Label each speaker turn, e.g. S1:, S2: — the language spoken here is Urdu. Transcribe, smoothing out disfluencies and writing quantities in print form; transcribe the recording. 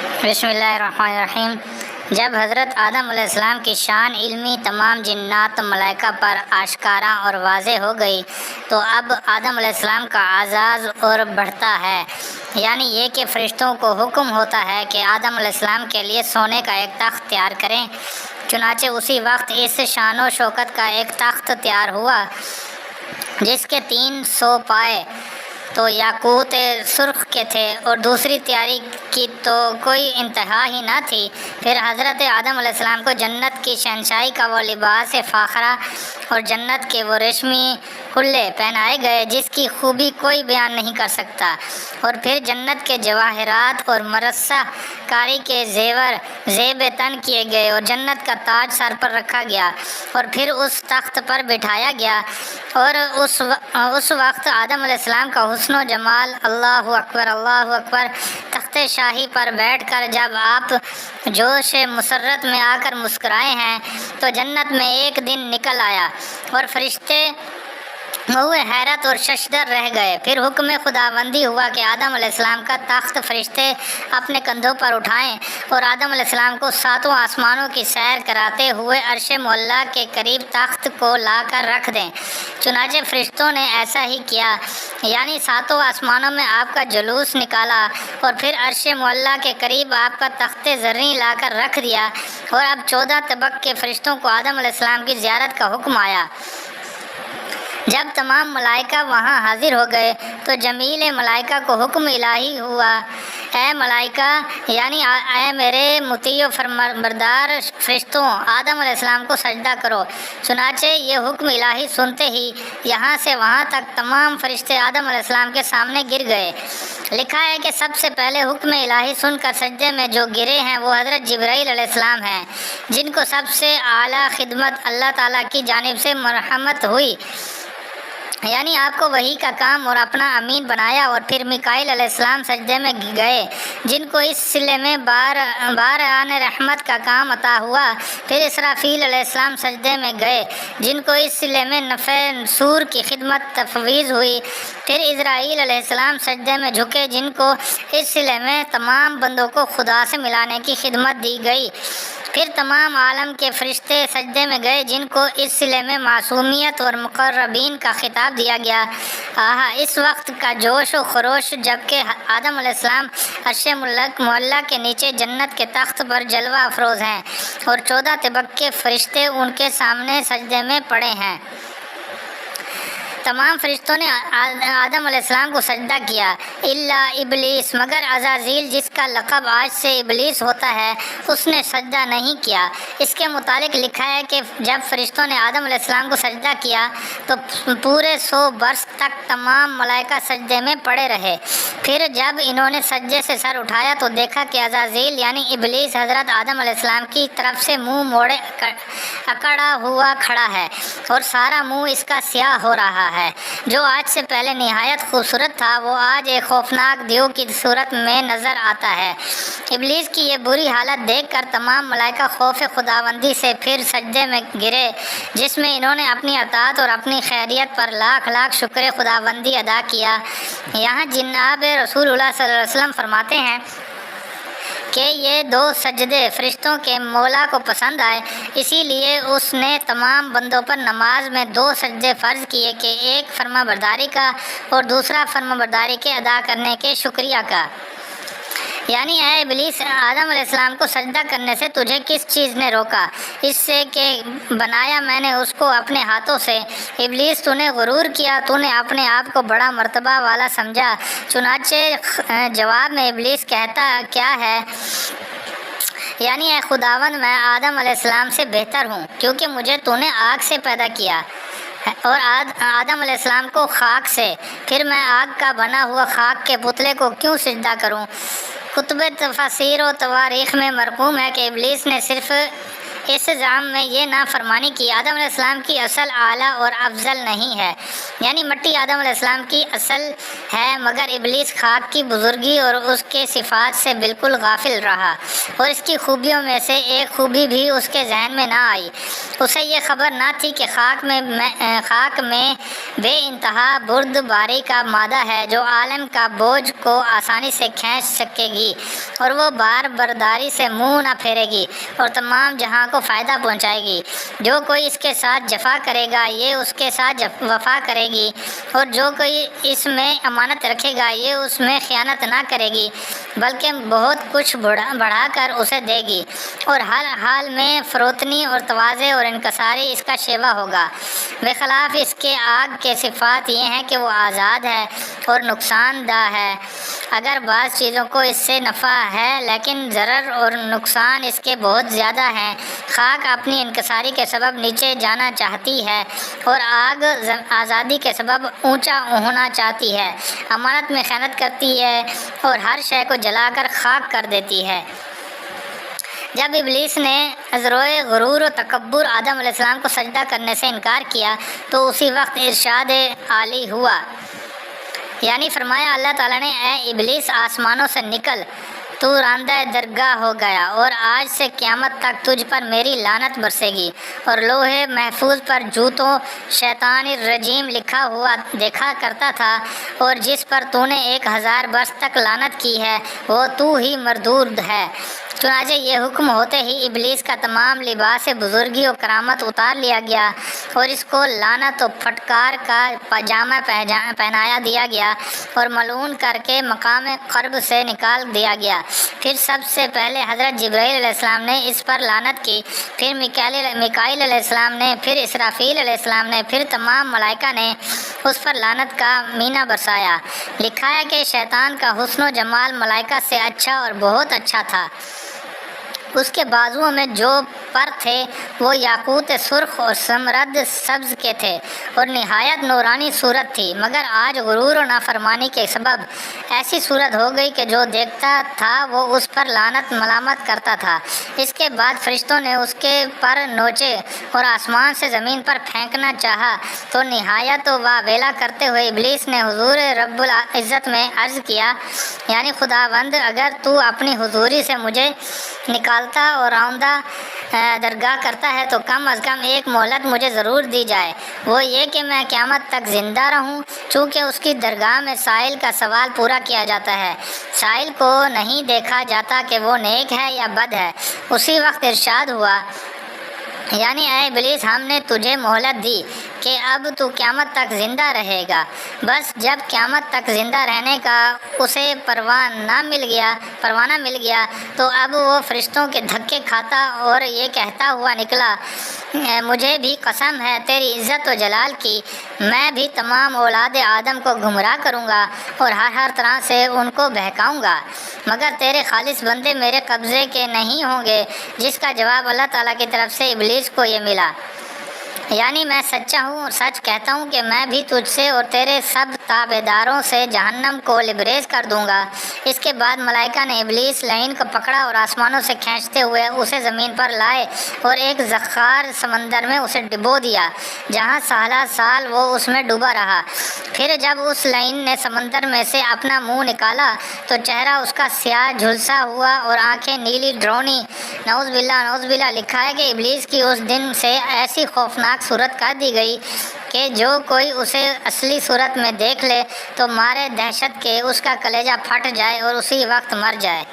S1: بسم اللہ الرحمن الرحیم۔ جب حضرت آدم علیہ السلام کی شان علمی تمام جنات و ملائکہ پر آشکارا اور واضح ہو گئی تو اب آدم علیہ السلام کا اعزاز اور بڑھتا ہے، یعنی یہ کہ فرشتوں کو حکم ہوتا ہے کہ آدم علیہ السلام کے لیے سونے کا ایک تخت تیار کریں۔ چنانچہ اسی وقت اس شان و شوکت کا ایک تخت تیار ہوا جس کے 300 پائے تو یاقوت سرخ کے تھے اور دوسری تیاری کی تو کوئی انتہا ہی نہ تھی۔ پھر حضرت آدم علیہ السلام کو جنت کی شہنشاہی کا وہ لباس فاخرہ اور جنت کے وہ ریشمی حلے پہنائے گئے جس کی خوبی کوئی بیان نہیں کر سکتا، اور پھر جنت کے جواہرات اور مرصع کاری کے زیور زیب تن کیے گئے اور جنت کا تاج سر پر رکھا گیا اور پھر اس تخت پر بٹھایا گیا، اور اس وقت آدم علیہ السلام کا حسن و جمال، اللہ اکبر اللہ اکبر، تخت شاہی پر بیٹھ کر جب آپ جوش مسرت میں آ کر مسکرائے ہیں تو جنت میں ایک دن نکل آیا اور فرشتے وہ حیرت اور ششدر رہ گئے۔ پھر حکم خداوندی ہوا کہ آدم علیہ السلام کا تخت فرشتے اپنے کندھوں پر اٹھائیں اور آدم علیہ السلام کو 7 آسمانوں کی سیر کراتے ہوئے عرش معلیٰ کے قریب تخت کو لا کر رکھ دیں۔ چنانچہ فرشتوں نے ایسا ہی کیا، یعنی 7 آسمانوں میں آپ کا جلوس نکالا اور پھر عرش معلیٰ کے قریب آپ کا تخت زریں لا کر رکھ دیا، اور اب 14 طبق کے فرشتوں کو آدم علیہ السلام کی زیارت کا حکم آیا۔ جب تمام ملائکہ وہاں حاضر ہو گئے تو جمیل ملائکہ کو حکم الہی ہوا، اے ملائکہ، یعنی اے میرے مطیع و فرمانبردار فرشتوں، آدم علیہ السلام کو سجدہ کرو۔ چنانچہ یہ حکم الہی سنتے ہی یہاں سے وہاں تک تمام فرشتے آدم علیہ السلام کے سامنے گر گئے۔ لکھا ہے کہ سب سے پہلے حکم الہی سن کر سجدے میں جو گرے ہیں وہ حضرت جبرائیل علیہ السلام ہیں، جن کو سب سے اعلیٰ خدمت اللہ تعالیٰ کی جانب سے مرحمت ہوئی، یعنی آپ کو وحی کا کام اور اپنا امین بنایا۔ اور پھر میکائیل علیہ السلام سجدے میں گئے، جن کو اس صلے میں بارآن رحمت کا کام عطا ہوا۔ پھر اسرافیل علیہ السلام سجدے میں گئے، جن کو اس صلے میں نفع صور کی خدمت تفویض ہوئی۔ پھر اسرائیل علیہ السلام سجدے میں جھکے، جن کو اس صلے میں تمام بندوں کو خدا سے ملانے کی خدمت دی گئی۔ پھر تمام عالم کے فرشتے سجدے میں گئے، جن کو اس صلے میں معصومیت اور مقربین کا خطاب دیا گیا۔ اس وقت کا جوش و خروش جبکہ آدم علیہ السلام عرش معلیٰ کے نیچے جنت کے تخت پر جلوہ افروز ہیں اور 14 طبق کے فرشتے ان کے سامنے سجدے میں پڑے ہیں۔ تمام فرشتوں نے آدم علیہ السلام کو سجدہ کیا، الا ابلیس، مگر عزازیل جس کا لقب آج سے ابلیس ہوتا ہے، اس نے سجدہ نہیں کیا۔ اس کے متعلق لکھا ہے کہ جب فرشتوں نے آدم علیہ السلام کو سجدہ کیا تو پورے 100 برس تک تمام ملائکہ سجدے میں پڑے رہے۔ پھر جب انہوں نے سجدے سے سر اٹھایا تو دیکھا کہ عزازیل یعنی ابلیس حضرت آدم علیہ السلام کی طرف سے منہ موڑے اکڑا ہوا کھڑا ہے اور سارا منہ اس کا سیاہ ہو رہا ہے۔ جو آج سے پہلے نہایت خوبصورت تھا وہ آج ایک خوفناک دیو کی صورت میں نظر آتا ہے۔ ابلیس کی یہ بری حالت دیکھ کر تمام ملائکہ خوف خداوندی سے پھر سجدے میں گرے، جس میں انہوں نے اپنی اطاعت اور اپنی خیریت پر لاکھ لاکھ شکر خداوندی ادا کیا۔ یہاں جناب رسول اللہ صلی اللہ علیہ وسلم فرماتے ہیں کہ یہ 2 سجدے فرشتوں کے مولا کو پسند آئے، اسی لیے اس نے تمام بندوں پر نماز میں 2 سجدے فرض کیے کہ ایک فرما برداری کا اور دوسرا فرما برداری کے ادا کرنے کے شکریہ کا۔ یعنی اے ابلیس، آدم علیہ السلام کو سجدہ کرنے سے تجھے کس چیز نے روکا؟ اس سے کہ بنایا میں نے اس کو اپنے ہاتھوں سے۔ ابلیس تو نے غرور کیا، تو نے اپنے آپ کو بڑا مرتبہ والا سمجھا۔ چنانچہ جواب میں ابلیس کہتا کیا ہے، یعنی اے خداوند، میں آدم علیہ السلام سے بہتر ہوں کیونکہ مجھے تو نے آگ سے پیدا کیا اور آدم علیہ السلام کو خاک سے، پھر میں آگ کا بنا ہوا خاک کے پتلے کو کیوں سجدہ کروں؟ کتب تفاسیر و تواریخ میں مرقوم ہے کہ ابلیس نے صرف اس زعم میں یہ نافرمانی کی آدم علیہ السلام کی اصل اعلیٰ اور افضل نہیں ہے، یعنی مٹی آدم علیہ السلام کی اصل ہے، مگر ابلیس خاک کی بزرگی اور اس کے صفات سے بالکل غافل رہا اور اس کی خوبیوں میں سے ایک خوبی بھی اس کے ذہن میں نہ آئی۔ اسے یہ خبر نہ تھی کہ خاک میں بے انتہا بردباری کا مادہ ہے جو عالم کا بوجھ کو آسانی سے کھینچ سکے گی اور وہ بار برداری سے منہ نہ پھیرے گی اور تمام جہاں کو فائدہ پہنچائے گی۔ جو کوئی اس کے ساتھ جفا کرے گا یہ اس کے ساتھ وفا کرے گی، اور جو کوئی اس میں امانت رکھے گا یہ اس میں خیانت نہ کرے گی بلکہ بہت کچھ بڑھا کر اسے دے گی، اور ہر حال میں فروتنی اور تواضع اور انکساری اس کا شیوا ہوگا۔ بخلاف اس کے آگ کے صفات یہ ہیں کہ وہ آزاد ہے اور نقصان دہ ہے۔ اگر بعض چیزوں کو اس سے نفع ہے لیکن ضرر اور نقصان اس کے بہت زیادہ ہیں۔ خاک اپنی انکساری کے سبب نیچے جانا چاہتی ہے اور آگ آزادی کے سبب اونچا ہونا چاہتی ہے، امانت میں خیانت کرتی ہے اور ہر شے کو جلا کر خاک کر دیتی ہے۔ جب ابلیس نے ازروئے غرور و تکبر آدم علیہ السلام کو سجدہ کرنے سے انکار کیا تو اسی وقت ارشاد عالی ہوا، یعنی فرمایا اللہ تعالیٰ نے، اے ابلیس آسمانوں سے نکل، تو راندہ درگاہ ہو گیا اور آج سے قیامت تک تجھ پر میری لعنت برسے گی۔ اور لوح محفوظ پر جوتوں شیطان الرجیم لکھا ہوا دیکھا کرتا تھا، اور جس پر تو نے 1000 برس تک لعنت کی ہے وہ تو ہی مردود ہے۔ چنانچہ یہ حکم ہوتے ہی ابلیس کا تمام لباس بزرگی و کرامت اتار لیا گیا اور اس کو لعنت و پھٹکار کا پاجامہ پہنایا دیا گیا اور ملعون کر کے مقام قرب سے نکال دیا گیا۔ پھر سب سے پہلے حضرت جبرائیل علیہ السلام نے اس پر لعنت کی، پھر میکائیل علیہ السلام نے، پھر اسرافیل علیہ السلام نے، پھر تمام ملائکہ نے اس پر لعنت کا مینہ برسایا۔ لکھا ہے کہ شیطان کا حسن و جمال ملائکہ سے اچھا اور بہت اچھا تھا۔ اس کے بازوؤں میں جو پر تھے وہ یاقوت سرخ اور زمرد سبز کے تھے اور نہایت نورانی صورت تھی، مگر آج غرور و نافرمانی کے سبب ایسی صورت ہو گئی کہ جو دیکھتا تھا وہ اس پر لعنت ملامت کرتا تھا۔ اس کے بعد فرشتوں نے اس کے پر نوچے اور آسمان سے زمین پر پھینکنا چاہا تو نہایت واویلا کرتے ہوئے ابلیس نے حضور رب العزت میں عرض کیا، یعنی خداوند اگر تو اپنی حضوری سے مجھے نکالتا اور راندہ درگاہ کرتا ہے تو کم از کم ایک مہلت مجھے ضرور دی جائے، وہ یہ کہ میں قیامت تک زندہ رہوں، چونکہ اس کی درگاہ میں سائل کا سوال پورا کیا جاتا ہے، سائل کو نہیں دیکھا جاتا کہ وہ نیک ہے یا بد ہے۔ اسی وقت ارشاد ہوا، یعنی اے ابلیس ہم نے تجھے مہلت دی کہ اب تو قیامت تک زندہ رہے گا۔ بس جب قیامت تک زندہ رہنے کا اسے پروانہ مل گیا تو اب وہ فرشتوں کے دھکے کھاتا اور یہ کہتا ہوا نکلا، مجھے بھی قسم ہے تیری عزت و جلال کی، میں بھی تمام اولاد آدم کو گمراہ کروں گا اور ہر طرح سے ان کو بہکاؤں گا، مگر تیرے خالص بندے میرے قبضے کے نہیں ہوں گے۔ جس کا جواب اللہ تعالیٰ کی طرف سے ابلیس کو یہ ملا، یعنی میں سچا ہوں اور سچ کہتا ہوں کہ میں بھی تجھ سے اور تیرے سب تابعداروں سے جہنم کو لبریز کر دوں گا۔ اس کے بعد ملائکہ نے ابلیس لعین کو پکڑا اور آسمانوں سے کھینچتے ہوئے اسے زمین پر لائے اور ایک زخار سمندر میں اسے ڈبو دیا، جہاں سال وہ اس میں ڈوبا رہا۔ پھر جب اس لعین نے سمندر میں سے اپنا منہ نکالا تو چہرہ اس کا سیاہ جھلسا ہوا اور آنکھیں نیلی ڈرونی۔ نعوذ باللہ۔ لکھا ہے کہ ابلیس کی اس دن سے ایسی خوفناک صورت کر دی گئی کہ جو کوئی اسے اصلی صورت میں دیکھ لے تو مارے دہشت کے اس کا کلیجہ پھٹ جائے اور اسی وقت مر جائے۔